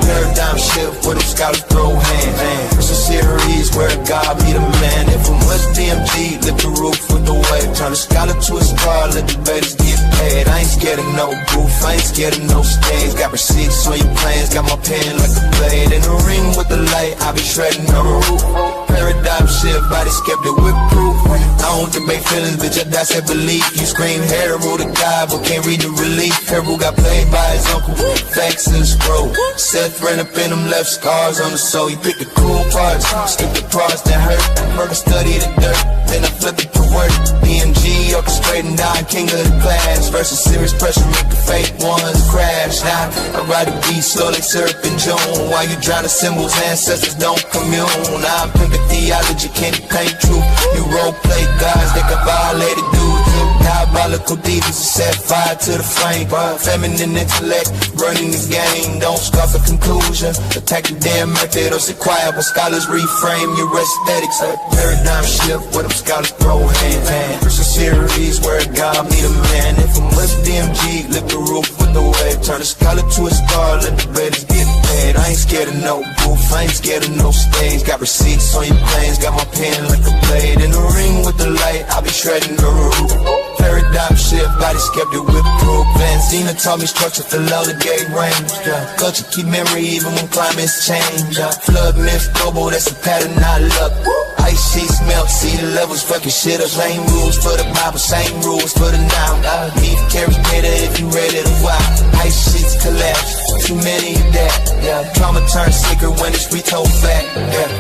Paradigm shift for the scholars throw hands. It's a series where God be the man. And from West DMG, lift the roof with the wave. Turn the scholar to a star, let the debaters get paid. I ain't scared of no proof, I ain't scared of no stage. Got receipts on your plans, got my pen like a blade. In the ring with the light, I be shredding on the roof. Paradigm shift, body skeptic with proof. I don't debate feelings, bitch, I dissect belief. You scream Harold to God, but can't read the relief. Harold got played by his uncle, facts in the scroll. Seth ran up in them, left scars on the soul. He picked the cool parts, skipped the parts that hurt. Murder study the dirt, then I flipped it to work. DMG orchestrating down, king of the class. Versus serious pressure, make the fake ones crash. Now I ride the beat slow like syrup in June. While you drown the symbols, ancestors don't commune. I'm pimping theology, can't paint truth. You role play guys that can violate a dude. Diabolical divas that set fire to the frame. Feminine intellect, running the game. Don't scoff a conclusion. Attack the damn method or sit quiet when scholars reframe your aesthetics. A paradigm shift where them scholars throw hands. It's a series where God meet a man. And from West DMG, lift the roof with the wave. Turn a scholar to a star, let the debaters get paid. I ain't scared of no booth, I ain't scared of no stage. Got receipts on your planes, got my pen like a blade. In the ring with the light, I be shredding the roof. Paradigm shift, body skeptic with proof. Van Zena taught me structure to low the gate range. Culture keep memory even when climates change. Flood myth global, that's a pattern I love. Ice sheets melt, see the levels fucking shit up. Same rules for the Bible, same rules for the now. Beef carries better if you ready to wild. Ice sheets collapse, too many of that. Trauma turns sicker when it's retold back.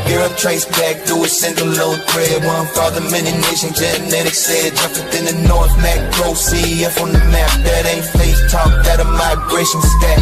Hear up, trace back through a single load thread. One father, many nations, genetics said. Jumped in the north, macro, CF on the map. That ain't faith talk, that a migration stat.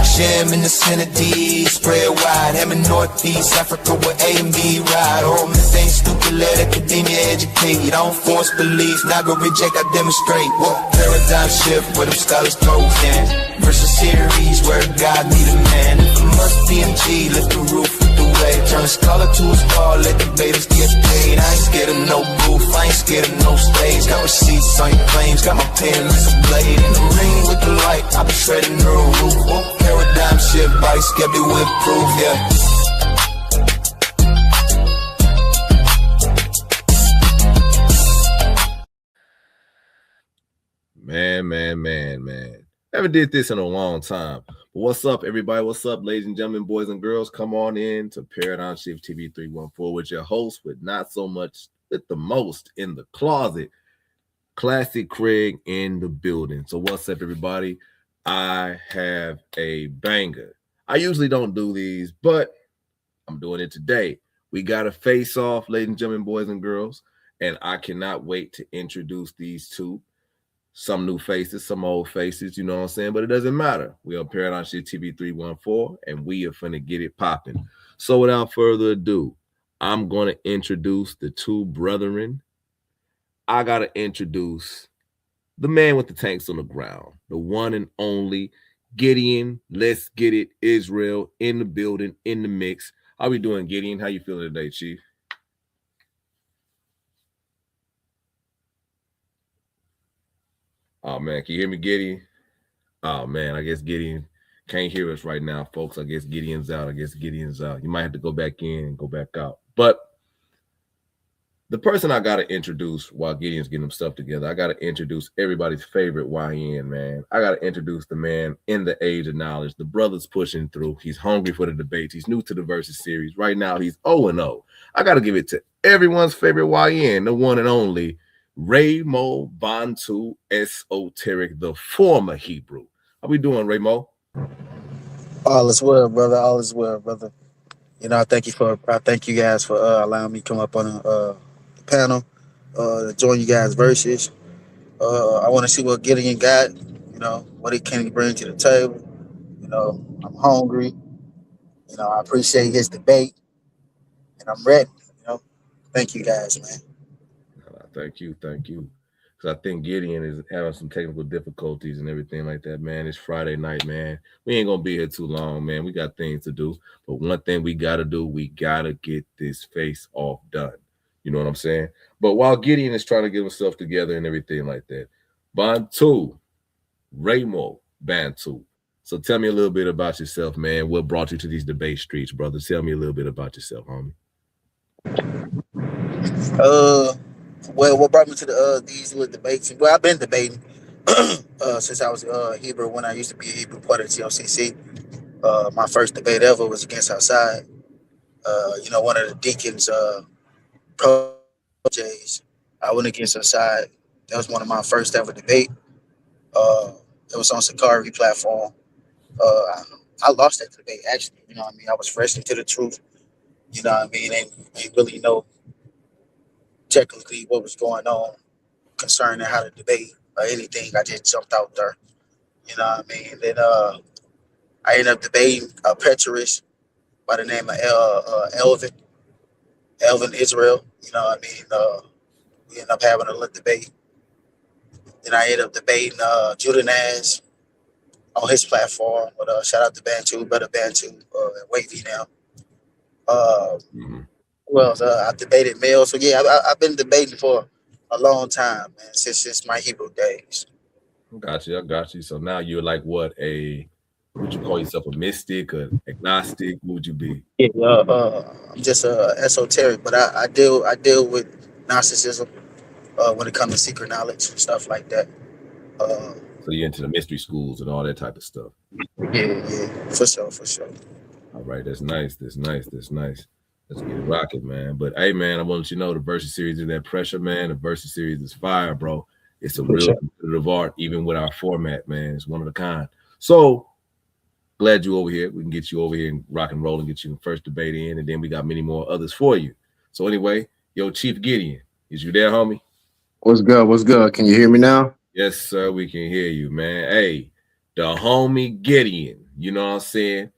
Shem in the center, D, spread wide. Hem in northeast Africa with A and B ride. Oral myth ain't stupid, let academia educate. Don't force beliefs, not go reject, I demonstrate. Paradigm shift where them scholars throw hands. Versus series where God need a man. Must DMG, lift the roof with the wave. Turn a scholar to a star, let the debaters get paid. I ain't scared of no booth, I ain't scared of no stage. Got receipts on your claims, got my pen like a blade. In the ring with the light, I be shredding the roof. Paradigm shift, body skeptic with proof, yeah. Man. Never did this in a long time. But what's up, everybody? What's up, ladies and gentlemen, boys and girls? Come on in to Paradigm Shift TV 314 with your host with not so much, with the most in the closet. Classic Craig in the building. So what's up, everybody? I have a banger. I usually don't do these, but I'm doing it today. We got a face-off, ladies and gentlemen, boys and girls, and I cannot wait to introduce these two. Some new faces, some old faces, you know what I'm saying? But it doesn't matter. We are Paradigm Shift TV 314, and we are finna get it popping. So without further ado, I'm going to introduce the two brethren. I got to introduce the man with the tanks on the ground, the one and only Gideon. Let's get it, Israel, in the building, in the mix. How we doing, Gideon? How you feeling today, Chief? Oh, man, can you hear me, Gideon? Oh, man, I guess Gideon can't hear us right now, folks. I guess Gideon's out. You might have to go back in and go back out. But the person I got to introduce while Gideon's getting himself together, I got to introduce everybody's favorite YN, man. I got to introduce the man in the age of knowledge. The brother's pushing through. He's hungry for the debates. He's new to the Versus series. Right now, he's 0-0. I got to give it to everyone's favorite YN, the one and only Raymore Bantu Esoteric, the former Hebrew. How we doing, Raymoe? All is well, brother. All is well, brother. You know, I thank you guys for allowing me to come up on the panel, to join you guys versus. I want to see what Gideon got. You know, what can he bring to the table. You know, I'm hungry. You know, I appreciate his debate, and I'm ready. You know, thank you guys, man. Thank you. because I think Gideon is having some technical difficulties and everything like that, man. It's Friday night, man. We ain't gonna be here too long, man. We got things to do. But one thing we gotta do, we gotta get this face off done. You know what I'm saying? But while Gideon is trying to get himself together and everything like that, Bantu, Raymore Bantu. So tell me a little bit about yourself, man. What brought you to these debate streets, brother? Tell me a little bit about yourself, homie. Uh, well, what brought me to the these little debates? Well, I've been debating since I was Hebrew when I used to be a Hebrew part of the TLCC. My first debate ever was against outside. One of the deacons projects. I went against outside. That was one of my first ever debate. Uh, it was on Sakari platform. Uh, I lost that debate actually. You know what I mean? I was fresh into the truth. You know what I mean? Ain't really know technically what was going on concerning how to debate or anything. I just jumped out there. You know what I mean? Then I ended up debating a Petrus by the name of Elvin Israel. You know what I mean? We ended up having a little debate. Then I ended up debating Judah Nash on his platform. But shout out to Bantu, Brother Bantu, and Wavy now. Mm-hmm. Well, I debated Mel. So yeah, I've been debating for a long time, man, since my Hebrew days. Got you. I got you. So now you're like what would you call yourself a mystic or agnostic? What would you be? Yeah, I'm just esoteric, but I deal with Gnosticism when it comes to secret knowledge and stuff like that. Uh, So you're into the mystery schools and all that type of stuff. yeah, for sure, for sure. All right, that's nice. That's nice. That's nice. Let's get it rocking, man. But hey, man, I want you to know the Versus series is that pressure, man. The Versus series is fire, bro. It's a For real sure. competitive art, even with our format, man. It's one of a kind. So glad you over here. We can get you over here and rock and roll and get you the first debate in, and then we got many more others for you. So anyway, yo, Chief Gideon, is you there, homie? What's good? What's good? Can you hear me now? Yes, sir. We can hear you, man. Hey, the homie Gideon. You know what I'm saying?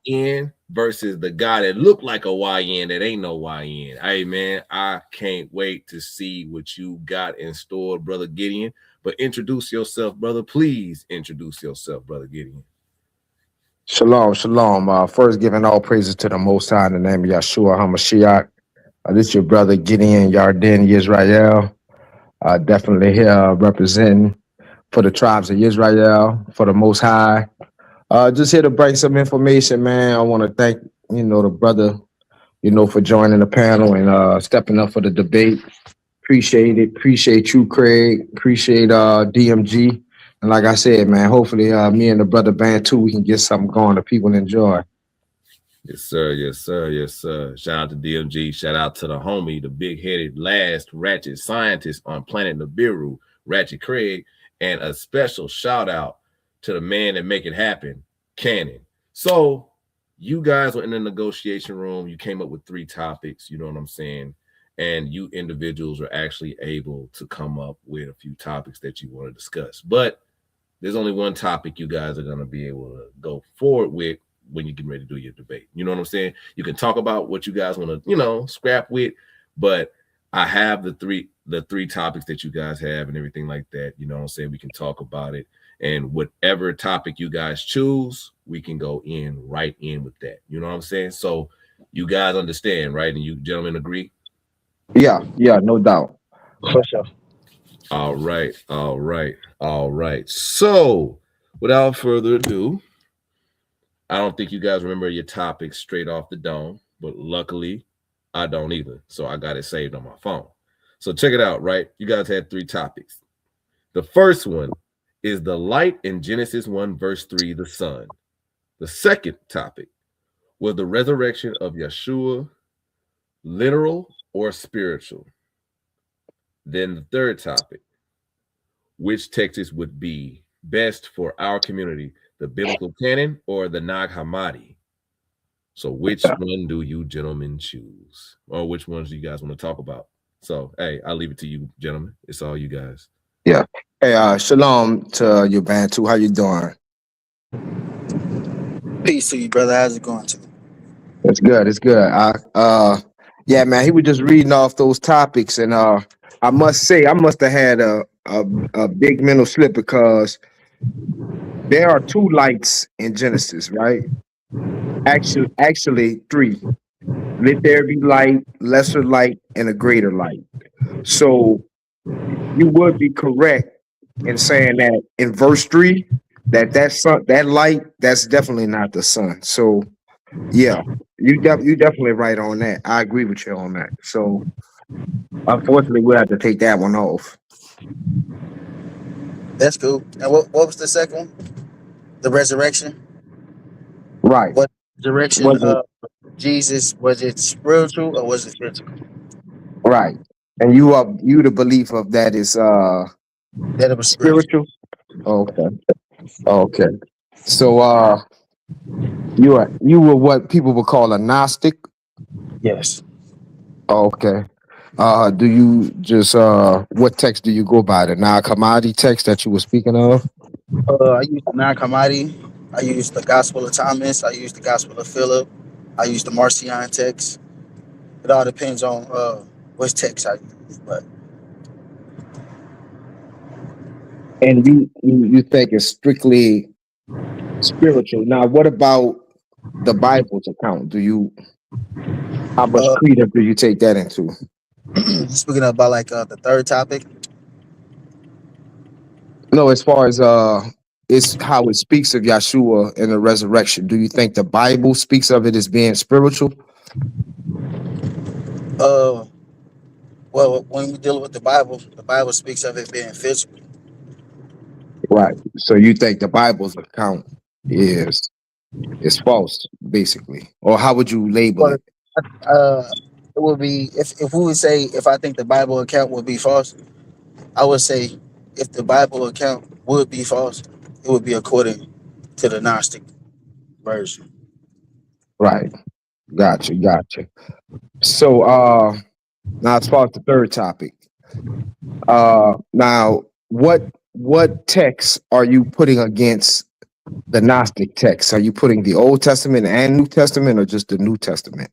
YN versus the guy that looked like a YN that ain't no YN. Hey, man, I can't wait to see what you got in store, brother Gideon. But introduce yourself, brother. Please introduce yourself, brother Gideon. Shalom, shalom. First, giving all praises to the Most High in the name of Yahshua HaMashiach. This your brother Gideon Yarden Yisrael. Definitely here representing for the tribes of Israel, for the Most High. Just here to bring some information, man. I want to thank, the brother, for joining the panel and stepping up for the debate. Appreciate it. Appreciate you, Craig. Appreciate DMG. And like I said, man, hopefully me and the brother Bantu, we can get something going that people enjoy. Yes, sir. Yes, sir. Yes, sir. Shout out to DMG. Shout out to the homie, the big-headed last ratchet scientist on planet Nibiru, Ratchet Craig. And a special shout out to the man that make it happen, Cannon. So you guys were in the negotiation room. You came up with 3 topics. You know what I'm saying? And you individuals were actually able to come up with a few topics that you want to discuss. But there's only one topic you guys are going to be able to go forward with when you get ready to do your debate. You know what I'm saying? You can talk about what you guys want to, scrap with, but I have the three topics that you guys have and everything like that. You know what I'm saying? We can talk about it. And whatever topic you guys choose, we can go right in with that. You know what I'm saying? So you guys understand, right? And you gentlemen agree? Yeah, no doubt. For sure. All right. So without further ado, I don't think you guys remember your topics straight off the dome, but luckily I don't either. So I got it saved on my phone. So check it out, right? You guys had 3 topics. The first one is the light in Genesis 1, verse 3, the sun. The second topic was the resurrection of Yeshua, literal or spiritual. Then the third topic, which texts would be best for our community, the biblical canon or the Nag Hammadi? So which one do you gentlemen choose? Or which ones do you guys want to talk about? So, hey, I'll leave it to you, gentlemen. It's all you guys. Yeah. Hey, shalom to you, Bantu. How you doing? Peace to you, brother. How's it going? It's good. It's good. Yeah, man. He was just reading off those topics, and I must say, I must have had a big mental slip because there are two lights in Genesis, right? Actually three. Let there be light, lesser light, and a greater light. So you would be correct in saying that in verse 3 that sun, that light, that's definitely not the sun. So yeah, you definitely right on that. I agree with you on that. So unfortunately, we'll have to take that one off. That's cool. And what was the second one? The resurrection. Right. What direction? Was it Jesus, was it spiritual or was it physical? right? And you the belief of that is That it was spiritual. spiritual? Okay. Okay. So you were what people would call a gnostic? Yes. Okay. Do you just what text do you go by? The non-commodity text that you were speaking of? I used the non-commodity. I used the Gospel of Thomas. I used the Gospel of Philip. I used the Marcion text. It all depends on which text I use. But And you think it's strictly spiritual. Now, what about the Bible's account? How much uh, credence do you take that into? speaking about like the third topic, No, as far as it's how it speaks of Yahshua and the resurrection. Do you think the Bible speaks of it as being spiritual? uh, well, when we deal with the Bible speaks of it being physical. Right. So you think the Bible's account is false, basically, or how would you label Well, it? uh, it would be if we would say if I think the Bible account would be false, I would say if the Bible account would be false, it would be according to the Gnostic version. Right. Gotcha. So now as far as the third topic, now what text are you putting against the Gnostic text? Are you putting the Old Testament and New Testament or just the New Testament?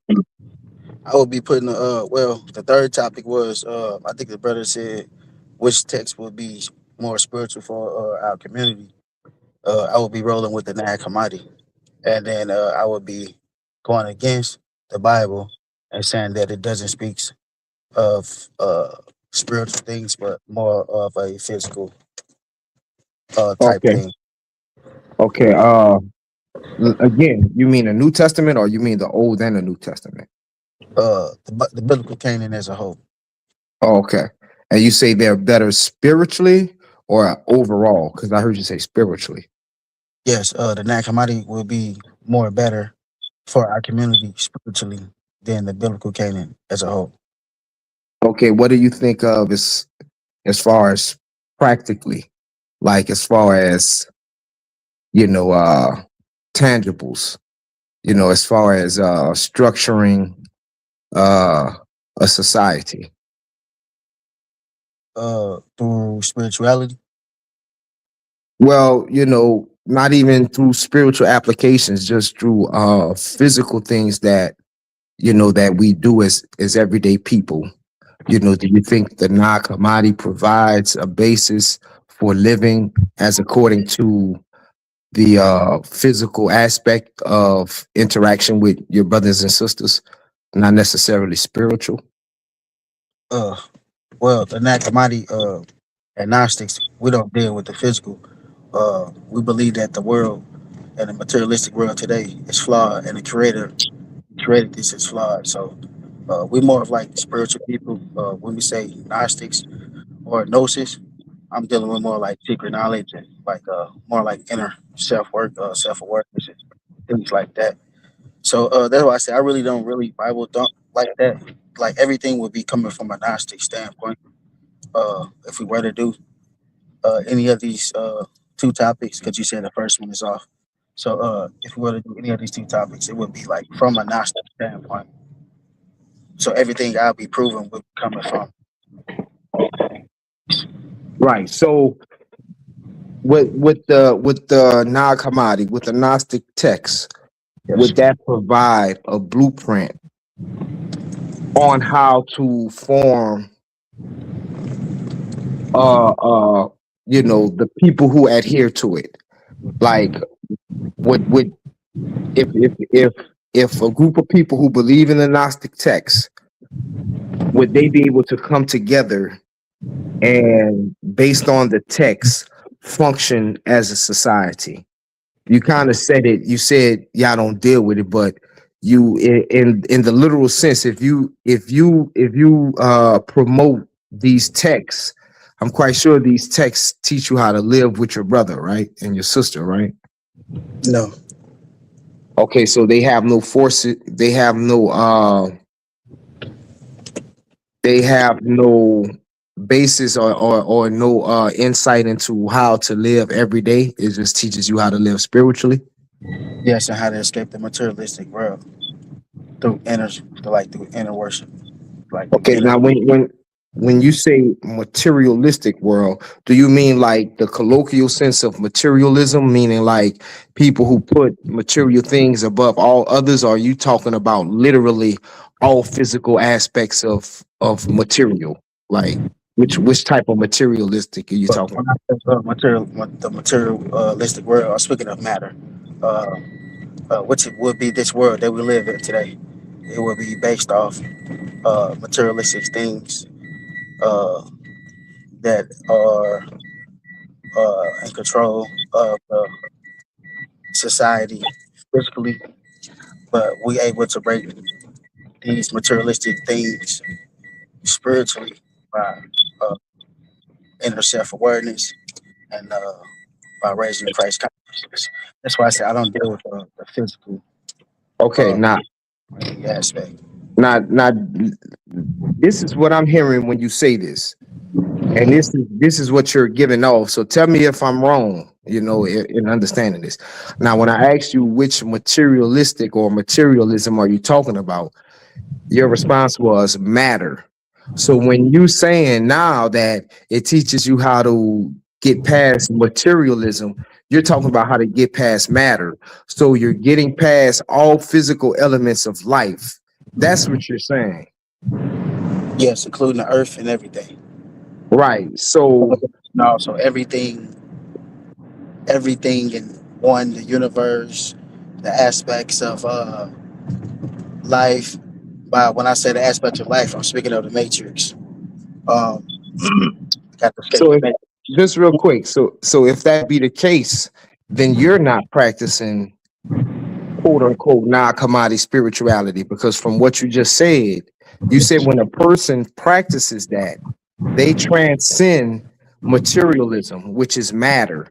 I would be putting well, the third topic was I think the brother said which text would be more spiritual for our community. I would be rolling with the Nag Hammadi, and then I would be going against the Bible and saying that it doesn't speak of spiritual things, but more of a physical type Okay. thing. Okay. Again, you mean the New Testament or you mean the Old and the New Testament? The biblical canon as a whole. Oh, okay. And you say they're better spiritually or overall? Because I heard you say spiritually. Yes, the Nag Hammadi will be more better for our community spiritually than the biblical canon as a whole. Okay, what do you think of as far as practically, like as far as you know, tangibles, as far as structuring uh a society? Through spirituality. Well, not even through spiritual applications, just through physical things that we do as everyday people. Do you think the Nag Hammadi provides a basis for living as according to the physical aspect of interaction with your brothers and sisters, not necessarily spiritual? Uh, well, the Nag Hammadi agnostics, we don't deal with the physical. We believe that the world and the materialistic world today is flawed, and the Creator created this is flawed. So we're more of like spiritual people. When we say Gnostics or Gnosis, I'm dealing with more like secret knowledge and like more like inner self work, self awareness, and things like that. So that's why I say I really don't really Bible dump like that. Like everything would be coming from a Gnostic standpoint. If we were to do any of these two topics, because you said the first one is off. So if we were to do any of these two topics, it would be like from a Gnostic standpoint. So everything I'll be proving would be coming from. Right. So with the Nag Hammadi, with the Gnostic text, Yes. would that provide a blueprint on how to form the people who adhere to it. Like, would if a group of people who believe in the Gnostic text, would they be able to come together and, based on the text, function as a society? You kind of said it. You said y'all don't deal with it, but you, in the literal sense, if you promote these texts, I'm quite sure these texts teach you how to live with your brother, right, and your sister, right? No. Okay, so they have no force. They have no basis or no insight into how to live every day. It just teaches you how to live spiritually. Yes, and how to escape the materialistic world through through inner worship, like through Okay, inner. now when you say materialistic world, do you mean like the colloquial sense of materialism, meaning like people who put material things above all others? Or are you talking about literally all physical aspects of material? Like, which type of materialistic are you But talking when about? I say the materialistic world, I'm speaking of matter, uh, which would be this world that we live in today. It will be based off materialistic things uh, that are in control of society physically, but we able to break these materialistic things spiritually by uh, inner self awareness and by raising Christ consciousness. That's why I say I don't deal with the physical Okay, uh, now aspect. now this is what I'm hearing when you say this. And this is what you're giving off. So tell me if I'm wrong, in understanding this. Now, when I asked you which materialistic or materialism are you talking about, your response was matter. So when you saying now that it teaches you how to get past materialism, you're talking about how to get past matter. So you're getting past all physical elements of life. That's what you're saying. Yes, including the earth and everything. Right. So No, so everything in one, the universe, the aspects of life. By when I say the aspect of life, I'm speaking of the matrix. Um, got to escape So the if matrix. just real quick, so if that be the case, then you're not practicing quote unquote non-commodity spirituality, because from what you said when a person practices that, they transcend materialism, which is matter.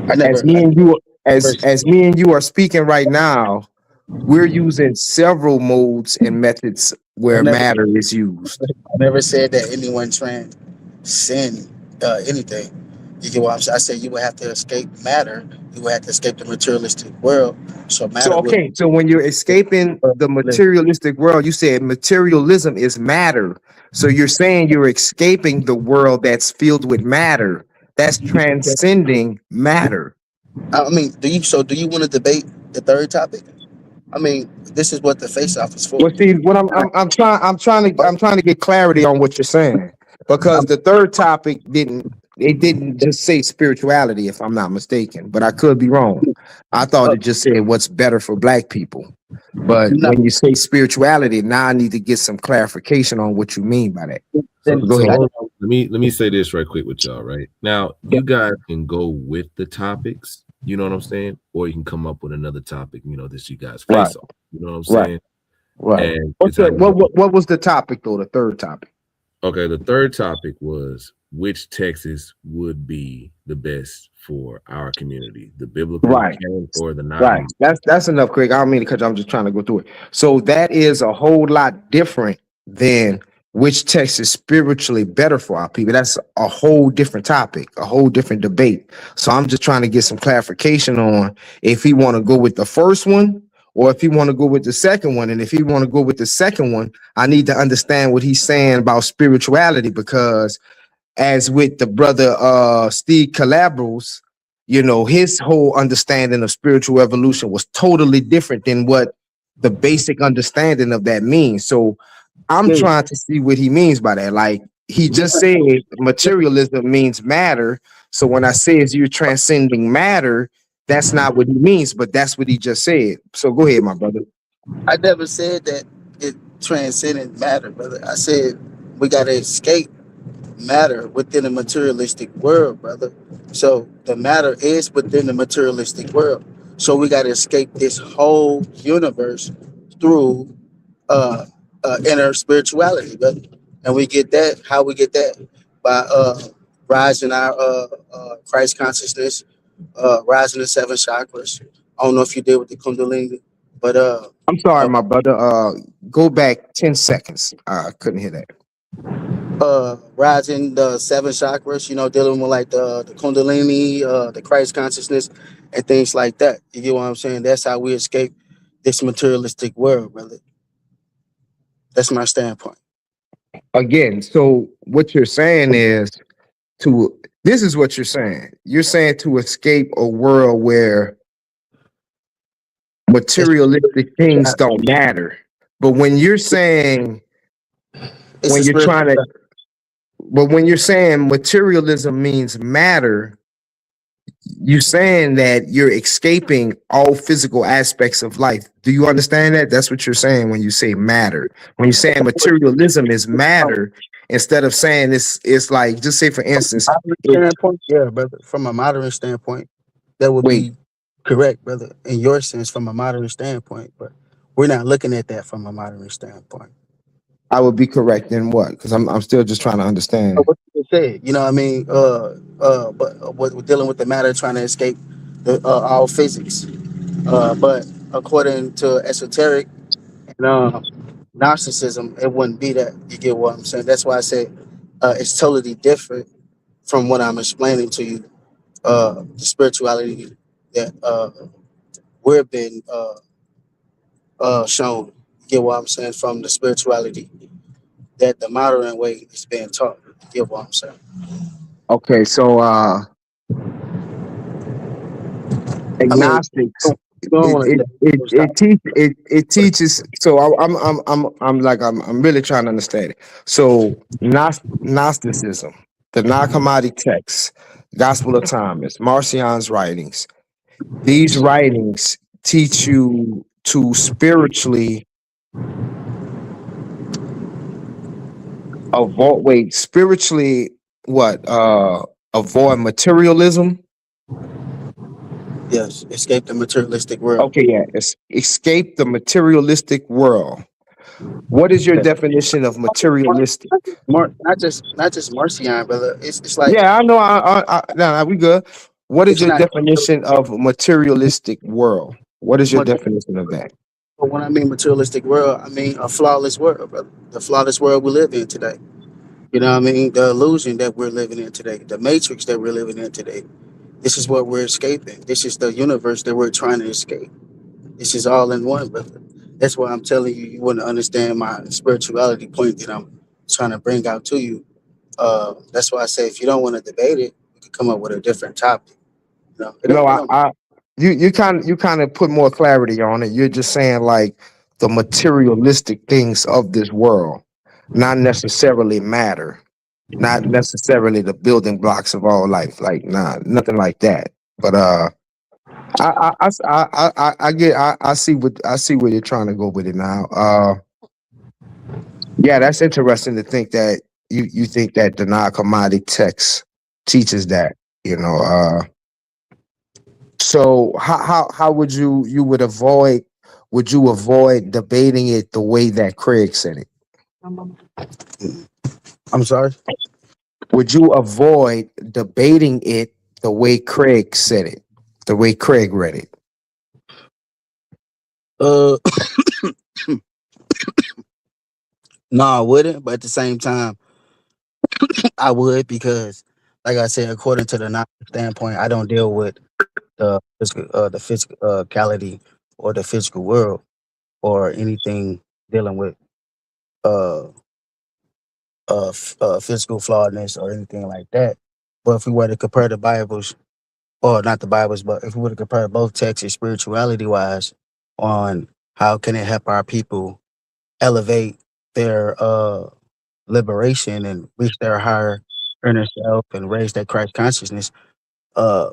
I As never, me I and you never, as me and you are speaking right now, we're using several modes and methods I where never, matter is used. I never said that anyone transcend anything. You get what I'm saying? I said you would have to escape matter. You would have to escape the materialistic world. So So matter would okay, so when you're escaping the live. materialistic world, you said materialism is matter. So you're saying you're escaping the world that's filled with matter. That's transcending matter. I mean, do you want to debate the third topic? I mean, this is what the face off is for. Well, see, what I'm trying to get clarity on what you're saying, because I'm, the third topic didn't just say spirituality, if I'm not mistaken, but I could be wrong. I thought uh, it just said what's better for black people. But not, when you say spirituality, now I need to get some clarification on what you mean by that. So, then Go so ahead. hold on. Let me say this right quick with y'all. Right now, you guys can go with the topics. You know what I'm saying, or you can come up with another topic. That you guys Right, face off. You know what I'm right, saying, right. and What's it's how the you want. what was the topic though? The third topic. Okay, the third topic was which Texas would be the best for our community, the biblical Right. account or the Right. non. That's enough, Craig. I don't mean to cut you. I'm just trying to go through it. So that is a whole lot different than which text is spiritually better for our people. That's a whole different topic, a whole different debate. So I'm just trying to get some clarification on if he want to go with the first one or if he want to go with the second one. And if he want to go with the second one, I need to understand what he's saying about spirituality, because as with the brother Steve Calabros, his whole understanding of spiritual evolution was totally different than what the basic understanding of that means. So I'm yeah, trying to see what he means by that. Like, he just said materialism means matter. So when I say is you're transcending matter, that's not what he means, but that's what he just said. So go ahead, my brother. I never said that it transcended matter, brother. I said we gotta escape matter within the materialistic world, brother. So the matter is within the materialistic world. So we gotta escape this whole universe through uh, inner spirituality, brother. And we get that. How we get that? By rising our Christ consciousness, rising the seven chakras. I don't know if you did with the Kundalini, but I'm sorry, uh, my brother. Go back 10 seconds. I couldn't hear that. rising the seven chakras, dealing with like the Kundalini, the Christ consciousness, and things like that. You get what I'm saying? That's how we escape this materialistic world, brother. That's my standpoint. Again, so what you're saying is to this is what you're saying. You're saying to escape a world where It's, materialistic things don't matter. But when you're saying it's a when you're spiritual. trying to but when you're saying materialism means matter, you're saying that you're escaping all physical aspects of life. Do you understand that? That's what you're saying when you say matter. When you're saying materialism is matter, instead of saying it's like, just say for instance, Modern standpoint, yeah, brother. From a modern standpoint, that would wait, be correct, brother. In your sense, from a modern standpoint, but we're not looking at that from a modern standpoint. I would be correct in what? Because I'm still just trying to understand. What you said, you know what I mean? But we're dealing with the matter, trying to escape the all physics. But according to esoteric and Gnosticism, it wouldn't be that. You get what I'm saying? That's why I said it's totally different from what I'm explaining to you. The spirituality that we're been shown. You get what I'm saying? From the spirituality that the modern way is being taught. You get what I'm saying? Okay, so I mean, agnostics you don't want to it teaches. So I'm really trying to understand it. So Gnosticism, the non-commodic texts, Gospel of Thomas, Marcion's writings. These writings teach you to spiritually avoid. Wait, spiritually what? Avoid materialism. yes, escape the materialistic world. Okay, yeah. Escape the materialistic world. What is your Yeah. definition of materialistic? Not just Marcion, brother. It's like Yeah, I know. Nah, we good. What is it's your not. definition of materialistic world? What is your definition of that? But when I mean materialistic world, I mean a flawless world, brother. The flawless world we live in today. You know what I mean? The illusion that we're living in today, the matrix that we're living in today. This is what we're escaping. This is the universe that we're trying to escape. This is all in one, brother. That's why I'm telling you, you wouldn't understand my spirituality point that I'm trying to bring out to you. That's why I say if you don't want to debate it, we can come up with a different topic. No, It don't. you kind of put more clarity on it. You're just saying like the materialistic things of this world, not necessarily matter, not necessarily the building blocks of all life. Like, nah, nothing like that. But I get I see where you're trying to go with it now. Yeah, that's interesting to think that you think that the non-commodic text teaches that. You know, so how would you would you avoid debating it the way that Craig said it? I'm sorry. Would you avoid debating it the way Craig said it, the way Craig read it? Uh, no, I wouldn't. But at the same time, I would because, like I said, according to the standpoint, I don't deal with the physicality or the physical world or anything dealing with uh, physical flawedness or anything like that. But if we were to compare the Bibles, or not the Bibles, but if we were to compare both texts spirituality wise on how can it help our people elevate their liberation and reach their higher inner self and raise that Christ consciousness uh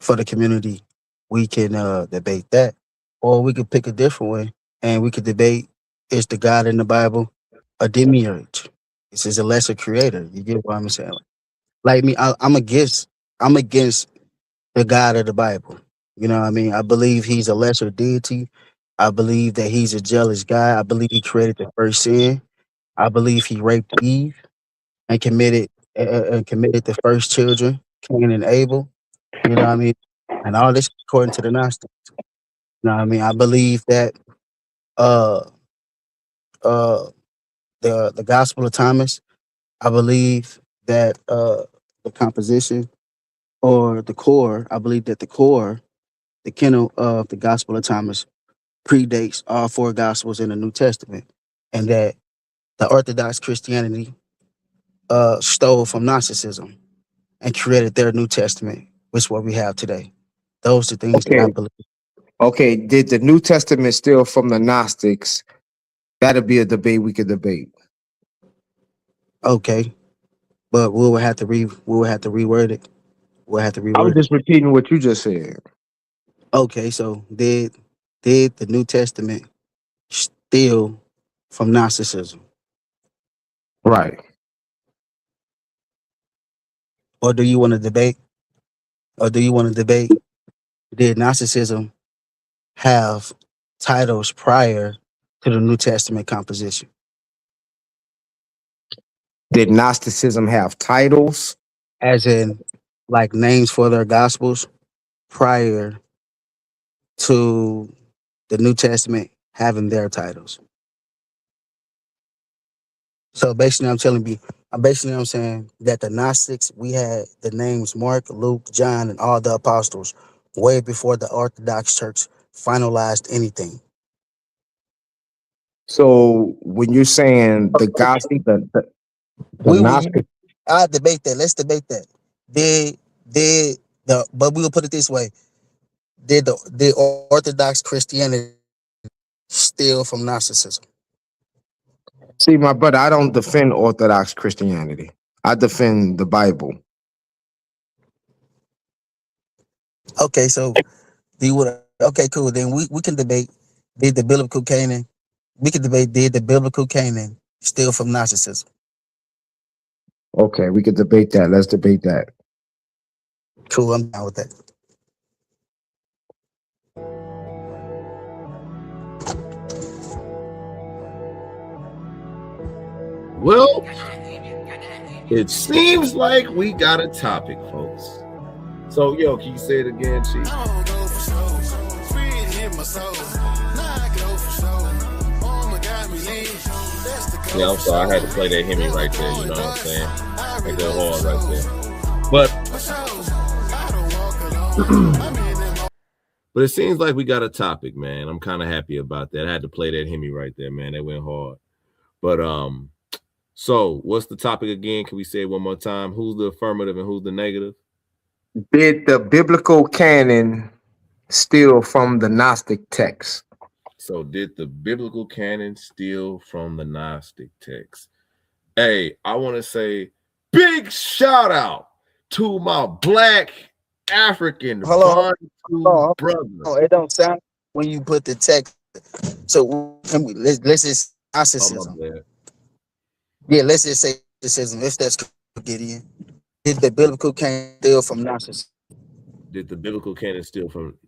for the community, we can debate that. Or we could pick a different way and we could debate, is the God in the Bible a demiurge? This is a lesser creator. You get what I'm saying? Like me, I'm against the God of the Bible. You know what I mean? I believe he's a lesser deity. I believe that he's a jealous guy. I believe he created the first sin. I believe he raped Eve and committed the first children, Cain and Abel. You know what I mean? And all this according to the Gnostics. You know what I mean? I believe that uh uh the Gospel of Thomas. I believe that the composition or the core. I believe that the core, the kernel of the Gospel of Thomas, predates all four Gospels in the New Testament, and that the Orthodox Christianity stole from Gnosticism and created their New Testament, which is what we have today. Those are things that I Okay. believe. Okay. Did the New Testament steal from the Gnostics? That'll be a debate we could debate. Okay, but we will have to reword it. We'll have to I was reword it. just repeating what you just said. Okay, so did the New Testament steal from Gnosticism, Right. or do you want to debate? Or do you want to debate? Did Gnosticism have titles prior to the New Testament composition, Did Gnosticism have titles? as in like names for their gospels prior to the New Testament having their titles? So basically, I'm saying that the Gnostics, we had the names Mark, Luke, John, and all the apostles way before the Orthodox Church finalized anything. So when you're saying the gospel, the We will. Gnostic, I debate that. Let's debate that. Did did the but we will put it this way: did Orthodox Christianity steal from Gnosticism? see, my brother, I don't defend Orthodox Christianity. I defend the Bible. Okay, so do you would okay, cool. Then we can debate, did the biblical Canaan. We can debate, did the biblical Canaan steal from Gnosticism? Okay, we could debate that. Let's debate that. Cool, I'm down with that. Well, it seems like we got a topic, folks. So, yo, can you say it again, Chief? Yeah, I'm sorry. I had to play that Hemi right there. You know what I'm saying? I go hard right there. But it seems like we got a topic, man. I'm kind of happy about that. I had to play that Hemi right there, man. That went hard. But so what's the topic again? Can we say it one more time? Who's the affirmative and who's the negative? Did the biblical canon steal from the Gnostic text? So did the biblical canon steal from the Gnostic text? Hey, I want to say big shout out to my Black African Bantu brother. Oh, it don't sound when you put the text. So let's just Gnosticism. Yeah, let's just say Gnosticism. If that's Gideon, did the biblical canon steal from Gnosticism? Did the biblical canon steal from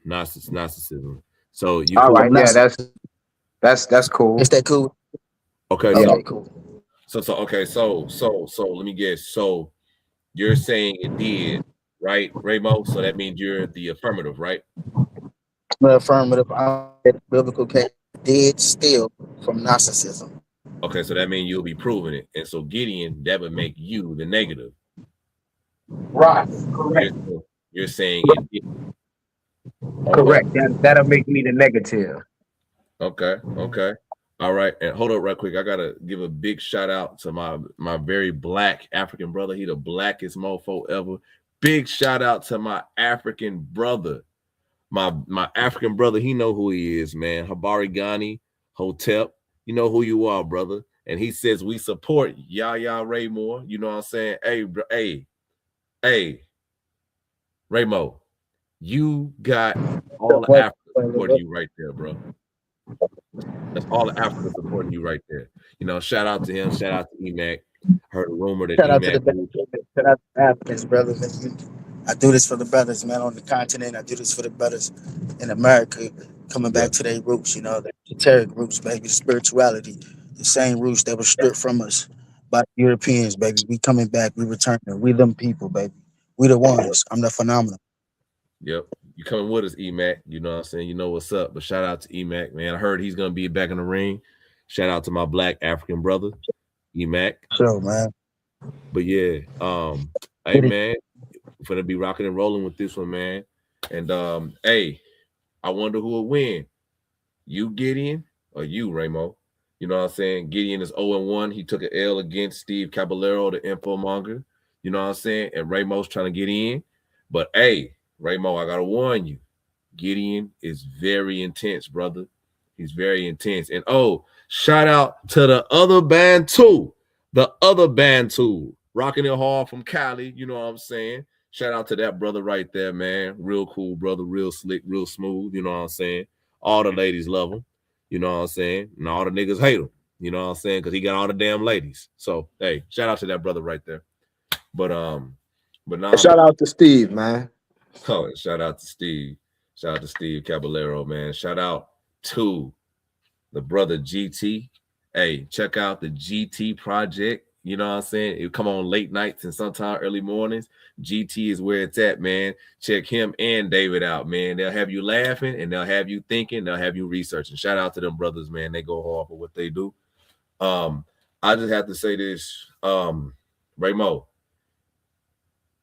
Gnosticism? So you all right, yeah, that's cool. Is that cool? Okay, okay, cool. So let me guess. So you're saying it did, right, Raymoe? So that means you're the affirmative, right? The affirmative. The biblical canon did steal from Gnosticism. Okay, so that means you'll be proving it. And so Gideon, that would make you the negative. Right. Correct. You're saying it did. Correct. That'll make me the negative. Okay. All right. And hold up right quick. I gotta give a big shout out to my very Black African brother. He the blackest mofo ever. Big shout out to my African brother. My African brother, he know who he is, man. Habari Ghani, Hotep. You know who you are, brother. and he says we support Yaya Raymore. You know what I'm saying? Hey, Raymoe, you got all the Africa supporting you right there, bro. That's all the Africa supporting you right there. You know, shout out to him. Shout out to EMAC. Heard a rumor that Shout out to EMAC. shout out to Africans, brothers. I do this for the brothers, man, on the continent. I do this for the brothers in America, coming back to their roots, you know, the esoteric roots, baby, the spirituality, the same roots that were stripped from us by the Europeans, baby. We coming back, we returning. We them people, baby. We the ones. I'm the phenomenon. Yep. You coming with us, EMAC. You know what I'm saying? You know what's up. But shout out to EMAC, man. I heard he's going to be back in the ring. Shout out to my black African brother, EMAC. Sure, man. But yeah, hey, man, we're going to be rocking and rolling with this one, man. And, hey, I wonder who will win. You, Gideon, or you, Raymoe? You know what I'm saying? Gideon is 0-1. He took an L against Steve Caballero, the info monger. You know what I'm saying? And Raymoe's trying to get in. But, hey, Raymoe, I got to warn you. Gideon is very intense, brother. He's very intense. And, shout out to the other Bantu. The other Bantu. Rocking it hard from Cali. You know what I'm saying? Shout out to that brother right there, man. Real cool brother. Real slick. Real smooth. You know what I'm saying? All the ladies love him. You know what I'm saying? And all the niggas hate him. You know what I'm saying? Because he got all the damn ladies. So, hey, shout out to that brother right there. But now shout out to Steve, man. Oh, shout out to Steve. Shout out to Steve Caballero, man. Shout out to the brother GT. Hey, check out the GT project. You know what I'm saying? It come on late nights and sometimes early mornings. GT is where it's at, man. Check him and David out, man. They'll have you laughing and they'll have you thinking. They'll have you researching. Shout out to them brothers, man. They go hard for what they do. I just have to say this, Raymoe.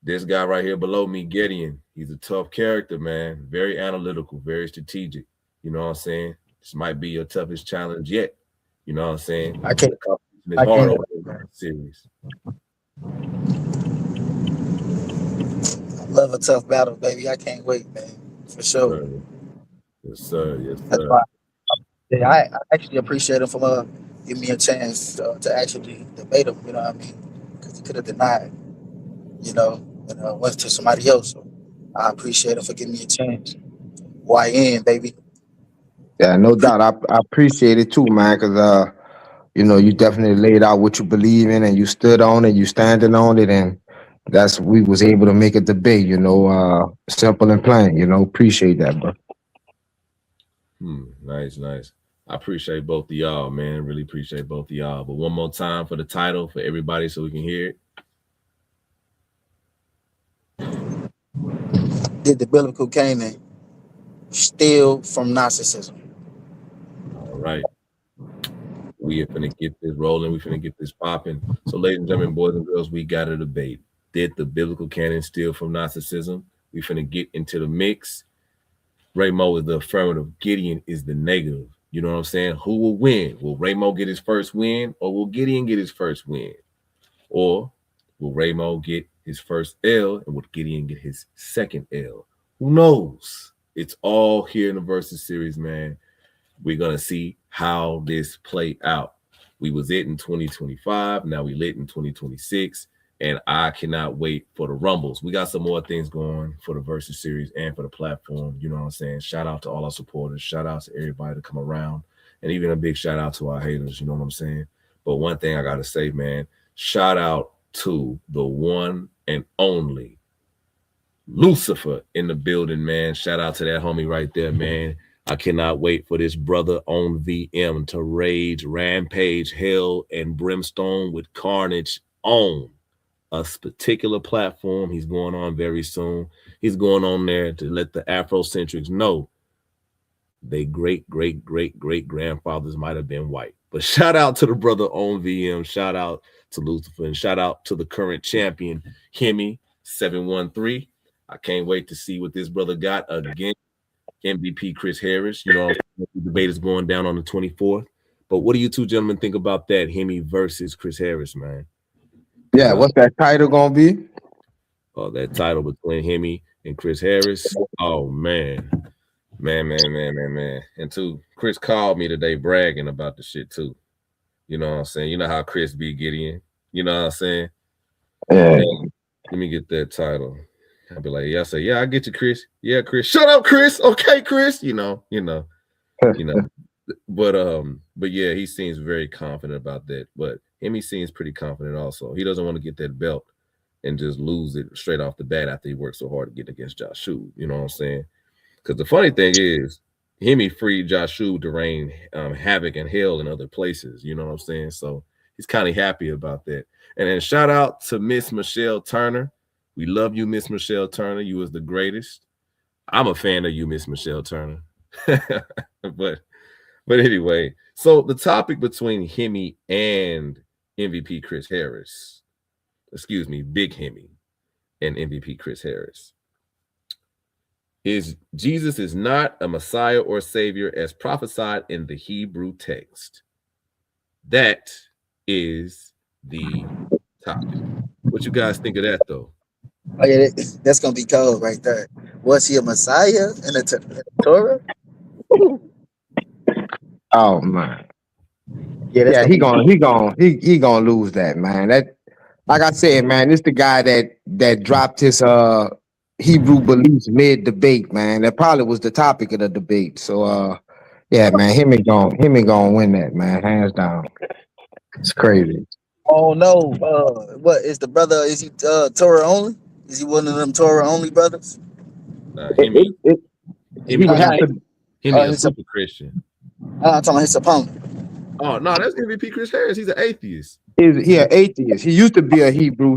This guy right here below me, Gideon, he's a tough character, man. Very analytical, very strategic. You know what I'm saying? This might be your toughest challenge yet. You know what I'm saying? I can't. It's hard over the series. I love a tough battle, baby. I can't wait, man. For sure. Yes, sir. Yes, sir. That's why. Yeah, I actually appreciate him for giving me a chance to actually debate him. You know what I mean? Because he could have denied. You know, and went to somebody else. So I appreciate him for giving me a chance. YN, baby. Yeah, no doubt. I appreciate it too, man, because you know, you definitely laid out what you believe in and you stood on it, you standing on it, and that's we was able to make a debate, you know, simple and plain, you know. Appreciate that, bro. Nice. I appreciate both of y'all, man. Really appreciate both of y'all. But one more time for the title for everybody so we can hear it. Did the biblical Canaan steal from narcissism? All right. We are finna get this rolling. We finna get this popping. So, ladies and gentlemen, boys and girls, we got a debate. Did the biblical canon steal from narcissism? We finna get into the mix. Raymoe is the affirmative. Gideon is the negative. You know what I'm saying? Who will win? Will Raymoe get his first win, or will Gideon get his first win? Or will Raymoe get his first L, and will Gideon get his second L? Who knows? It's all here in the Versus series, man. We're going to see how this play out. We was it in 2025. Now we lit in 2026. And I cannot wait for the Rumbles. We got some more things going for the Versus series and for the platform. You know what I'm saying? Shout out to all our supporters. Shout out to everybody to come around. And even a big shout out to our haters. You know what I'm saying? But one thing I got to say, man, shout out to the one and only Lucifer in the building, man. Shout out to that homie right there, man. I cannot wait for this brother on VM to rage, rampage, hell, and brimstone with carnage on a particular platform. He's going on very soon. He's going on there to let the Afrocentrics know they great grandfathers might have been white. But shout out to the brother on VM. Shout out to Lucifer, and shout out to the current champion, Hemi 713. I can't wait to see what this brother got against MVP Chris Harris. You know, the debate is going down on the 24th. But what do you two gentlemen think about that, Hemi versus Chris Harris, man? Yeah, what's that title gonna be? Oh, that title between Hemi and Chris Harris. Oh man. And too, Chris called me today bragging about the shit too. You know what I'm saying? You know how Chris be Gideon. You know what I'm saying? Yeah. Let me get that title. I'll be like, yeah, I say, yeah, I get you, Chris. Yeah, Chris. Shut up, Chris. Okay, Chris. You know. But yeah, he seems very confident about that. But he seems pretty confident also. He doesn't want to get that belt and just lose it straight off the bat after he worked so hard to get against Joshua. You know what I'm saying? Because the funny thing is, Hemi freed Joshua to reign havoc and hell in other places. You know what I'm saying? So he's kind of happy about that. And then shout out to Miss Michelle Turner. We love you, Miss Michelle Turner. You was the greatest. I'm a fan of you, Miss Michelle Turner. but anyway, so the topic between Hemi and MVP Chris Harris, excuse me, Big Hemi and MVP Chris Harris, is Jesus is not a Messiah or Savior as prophesied in the Hebrew text. That is the topic. What you guys think of that, though? Oh yeah, that's gonna be cold right there. Was he a Messiah in the Torah? Oh man. Yeah, that's Yeah, gonna be he gonna lose that, man. That, like I said, man, it's the guy that dropped his Hebrew beliefs mid debate, man. That probably was the topic of the debate. So yeah, man, him ain't gonna win that, man, hands down. It's crazy. Oh no, what is the brother? Is he Torah only? Is he one of them Torah only brothers? Hemi He would have to. a super Christian. I'm talking about his opponent. Oh no, that's MVP Chris Harris. He's an atheist. He an atheist. He used to be a Hebrew.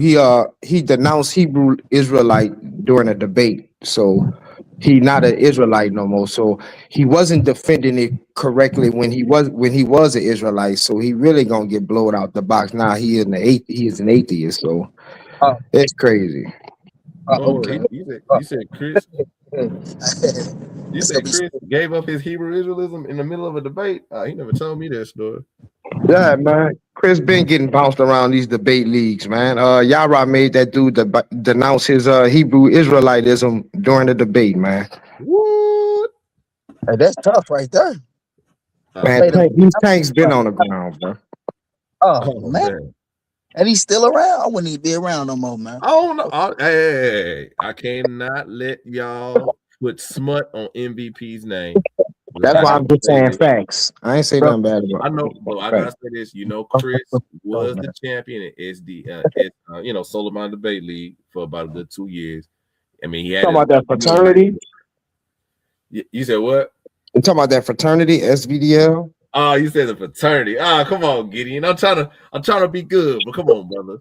He denounced Hebrew Israelite during a debate. So he not an Israelite no more. So he wasn't defending it correctly when he was an Israelite. So he really gonna get blown out the box. Now he is an atheist. So it's crazy. Okay. You said Chris. You said Chris gave up his Hebrew Israelism in the middle of a debate. He never told me that story. Yeah, man. Chris been getting bounced around these debate leagues, man. Yara made that dude denounce his Hebrew Israelitism during the debate, man. What? Hey, that's tough right there. Man, these tanks been on the ground, bro. Oh man. And he's still around. I wouldn't even be around no more, man. Oh no! Hey, I cannot let y'all put smut on MVP's name. That's why I'm just saying facts. I ain't say nothing bad about it. I know, but I gotta say this. You know, Chris was the champion at SD, Solomon Debate League for about a good 2 years. I mean, he had talking about that fraternity. You said what? You talking about that fraternity, SVDL? Oh, you said the fraternity. Come on, Gideon. I'm trying to be good, but come on, brother.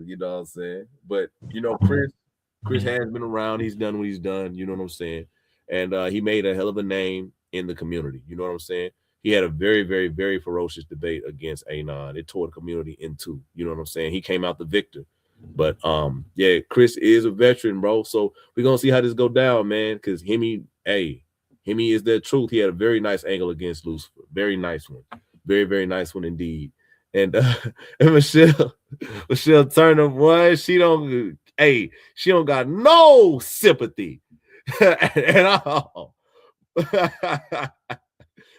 You know what I'm saying? But you know, Chris has been around. He's done what he's done. You know what I'm saying? And he made a hell of a name in the community. You know what I'm saying? He had a very, very, very ferocious debate against Anon. It tore the community in two. You know what I'm saying? He came out the victor. But yeah, Chris is a veteran, bro. So we're gonna see how this go down, man. Because Hemi is the truth. He had a very nice angle against Lucifer. Very nice one. Very, very nice one indeed. And Michelle Turner, boy, she don't got no sympathy at all.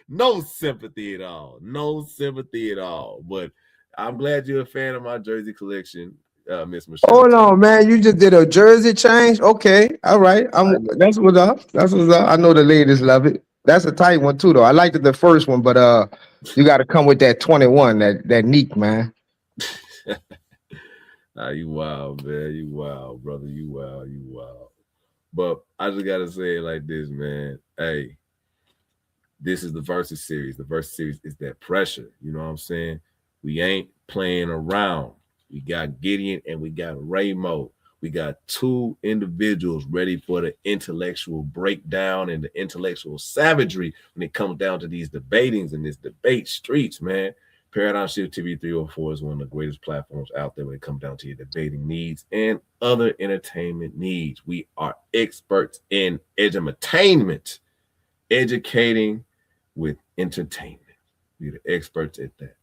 No sympathy at all. No sympathy at all. But I'm glad you're a fan of my jersey collection, Miss Michelle. Oh no, man! You just did a jersey change. Okay, all right. That's what's up. I know the ladies love it. That's a tight one too, though. I liked the first one, but you got to come with that 21, that neat, man. You wild, man. You wild, brother. You wild. But I just gotta say it like this, man. Hey, this is the Versus series. The Versus series is that pressure. You know what I'm saying? We ain't playing around. We got Gideon and we got Raymoe. We got two individuals ready for the intellectual breakdown and the intellectual savagery when it comes down to these debatings and this debate streets, man. Paradigm Shift TV 304 is one of the greatest platforms out there when it comes down to your debating needs and other entertainment needs. We are experts in edutainment, educating with entertainment. We're the experts at that.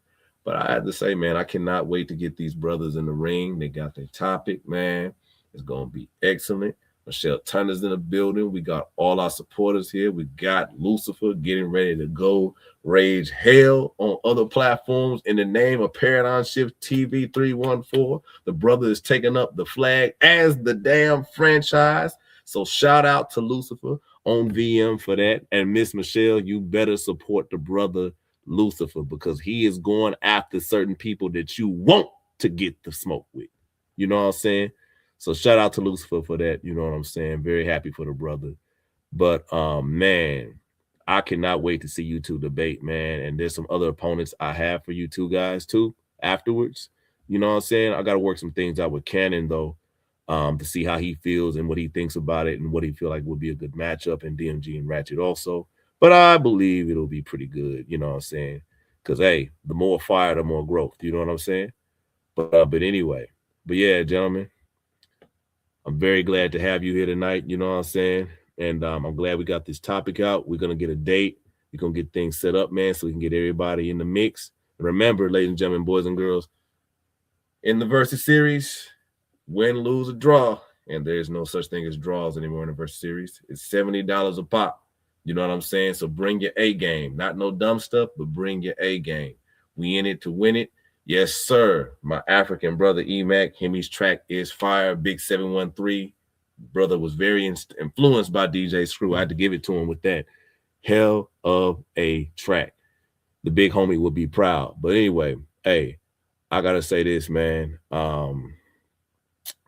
But I have to say, man, I cannot wait to get these brothers in the ring. They got their topic, man. It's going to be excellent. Michelle Turner's in the building. We got all our supporters here. We got Lucifer getting ready to go rage hell on other platforms in the name of Paradigm Shift TV 314. The brother is taking up the flag as the damn franchise. So shout out to Lucifer on VM for that. And Miss Michelle, you better support the brother Lucifer, because he is going after certain people that you want to get the smoke with. You know what I'm saying? So shout out to Lucifer for that. You know what I'm saying? Very happy for the brother. But man, I cannot wait to see you two debate, man. And there's some other opponents I have for you two guys too afterwards. You know what I'm saying? I got to work some things out with Cannon though, to see how he feels and what he thinks about it and what he feel like would be a good matchup, and DMG and Ratchet also. But I believe it'll be pretty good. You know what I'm saying? Because hey, the more fire, the more growth. You know what I'm saying? But anyway, but yeah, gentlemen, I'm very glad to have you here tonight. You know what I'm saying? And I'm glad we got this topic out. We're going to get a date. We're going to get things set up, man, so we can get everybody in the mix. And remember, ladies and gentlemen, boys and girls, in the Versus Series, win, lose, or draw, and there's no such thing as draws anymore in the Versus Series, it's $70 a pop. You know what I'm saying? So bring your A game. Not no dumb stuff, but bring your A game. We in it to win it. Yes, sir. My African brother, E-Mac, Hemi's track is fire. Big 713. Brother was very influenced by DJ Screw. I had to give it to him with that. Hell of a track. The big homie would be proud. But anyway, hey, I got to say this, man.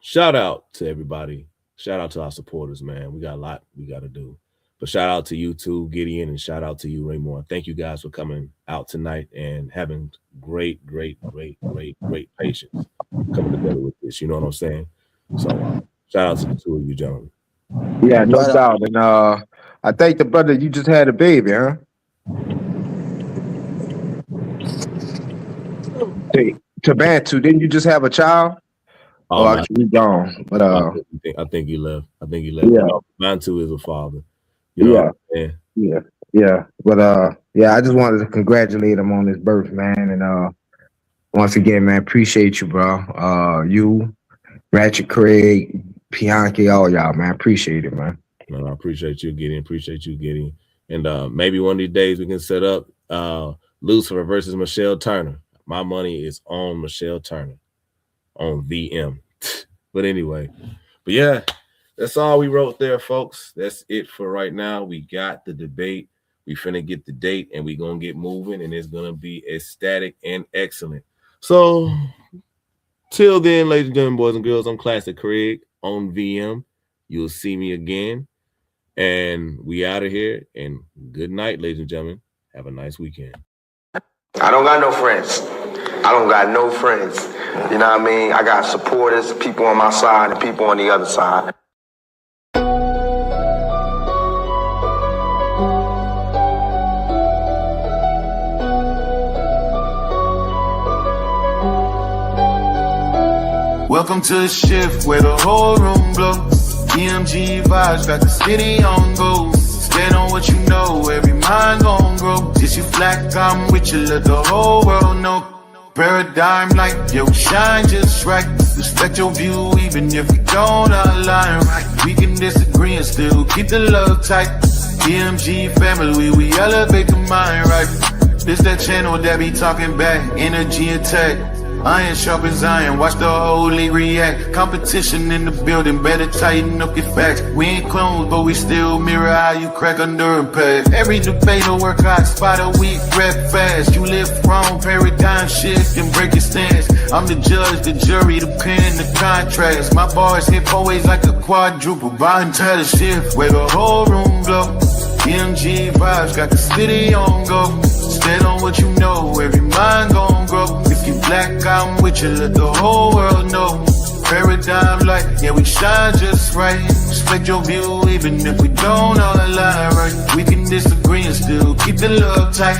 Shout out to everybody. Shout out to our supporters, man. We got a lot we got to do. But shout out to you too, Gideon, and shout out to you, Raymore. Thank you guys for coming out tonight and having great patience coming together with this. You know what I'm saying? So shout out to the two of you, gentlemen. Yeah, no doubt. And I think the brother, you just had a baby, huh? Hey, to Bantu, didn't you just have a child? Oh, actually gone. But I think he left. Yeah. Bantu is a father. You know what I'm saying? Yeah. But I just wanted to congratulate him on his birth, man. And once again, man, appreciate you, bro. You, Ratchet Craig, Bianchi, all y'all, man. Appreciate it, man. No, I appreciate you, Gideon. And maybe one of these days we can set up Lucifer versus Michelle Turner. My money is on Michelle Turner on VM. But anyway, but yeah. That's all we wrote there, folks. That's it for right now. We got the debate. We finna get the date, and we gonna get moving, and it's gonna be ecstatic and excellent. So, till then, ladies and gentlemen, boys and girls, I'm Classic Craig on VM. You'll see me again, and we out of here. And good night, ladies and gentlemen. Have a nice weekend. I don't got no friends. You know what I mean? I got supporters, people on my side, and people on the other side. Welcome to the shift where the whole room blows. EMG vibes got the city on go. Stand on what you know, every mind gon' grow. Just you flat, I'm with you, let the whole world know. Paradigm light, yo, shine just right. Respect your view, even if we don't align right. We can disagree and still keep the love tight. EMG family, we elevate the mind right. This that channel that be talking back, energy attack. Iron sharpens iron, watch the whole league react. Competition in the building, better tighten up your facts. We ain't clones, but we still mirror how you crack under impact. Every debater work hard, spot a weak, rap fast. You live wrong, paradigm shift and break your stance. I'm the judge, the jury, the pen, the contrast. My bars hit always like a quadruple. Bottom title shift, where the whole room glow. MG vibes got the city on go. Stand on what you know, every mind gon' grow. If you black, I'm with you, let the whole world know. Paradigm light, yeah, we shine just right. Respect your view, even if we don't all align right. We can disagree and still keep the love tight.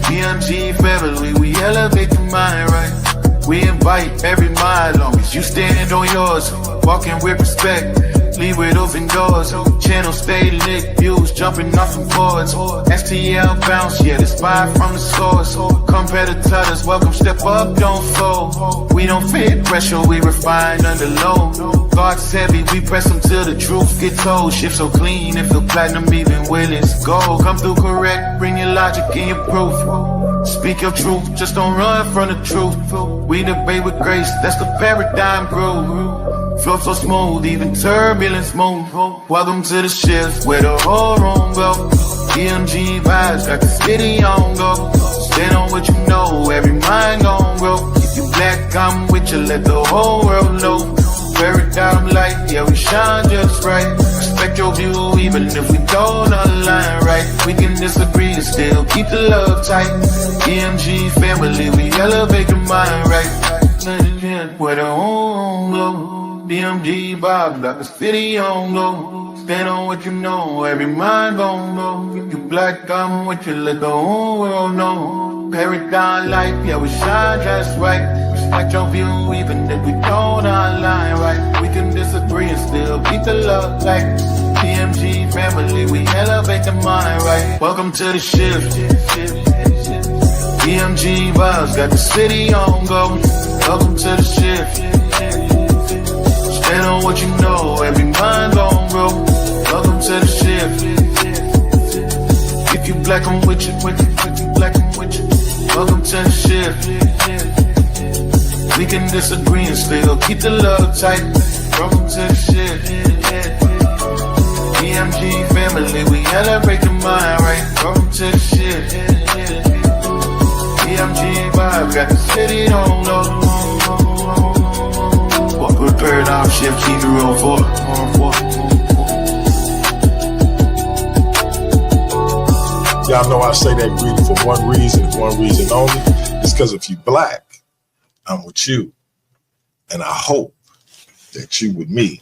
BMG family, we elevate the mind right. We invite every mind, long as you stand on yours, walking with respect. Leave with open doors, channel stay lit, views jumping off the boards. STL bounce, yeah, the spy from the source. Competitors, welcome, step up, don't fold. We don't fit pressure, we refine under load. God's heavy, we press them till the truth gets told. Shift so clean, it feel platinum even when it's gold. Come through correct, bring your logic and your proof. Speak your truth, just don't run from the truth. We debate with grace, that's the paradigm groove. Flow so smooth, even turbulence move. Welcome to the shift, where the whole room go. EMG vibes, got the city on go. Stand on what you know, every mind gon' grow. If you black, I'm with you, let the whole world know. Paradigm light, yeah, we shine just right. Respect your view, even if we don't align right. We can disagree and still keep the love tight. EMG family, we elevate the mind right. Where the home go. DMG Bob, like the city on go. Stand on what you know, every mind gon' go. If you black, I'm with you, let the whole world know. Paradigm life, yeah, we shine just right. Respect your view, even if we don't align right. We can disagree and still keep the love light. DMG family, we elevate the mind right. Welcome to the shift. DMG vibes, got the city on go. Welcome to the shift. Stand on what you know, every mind gon' grow. Welcome to the shift. If you black, I'm with you, with you, if you black, I'm with you. Welcome to the shift. We can disagree and still keep the love tight. Welcome to the shift. EMG family, we elevate the mind right. Welcome to the shift. EMG vibe, got the city on low. Good paradigm shift, keep it real for. Y'all know I say that greeting for one reason only. It's because if you black, I'm with you. And I hope that you with me.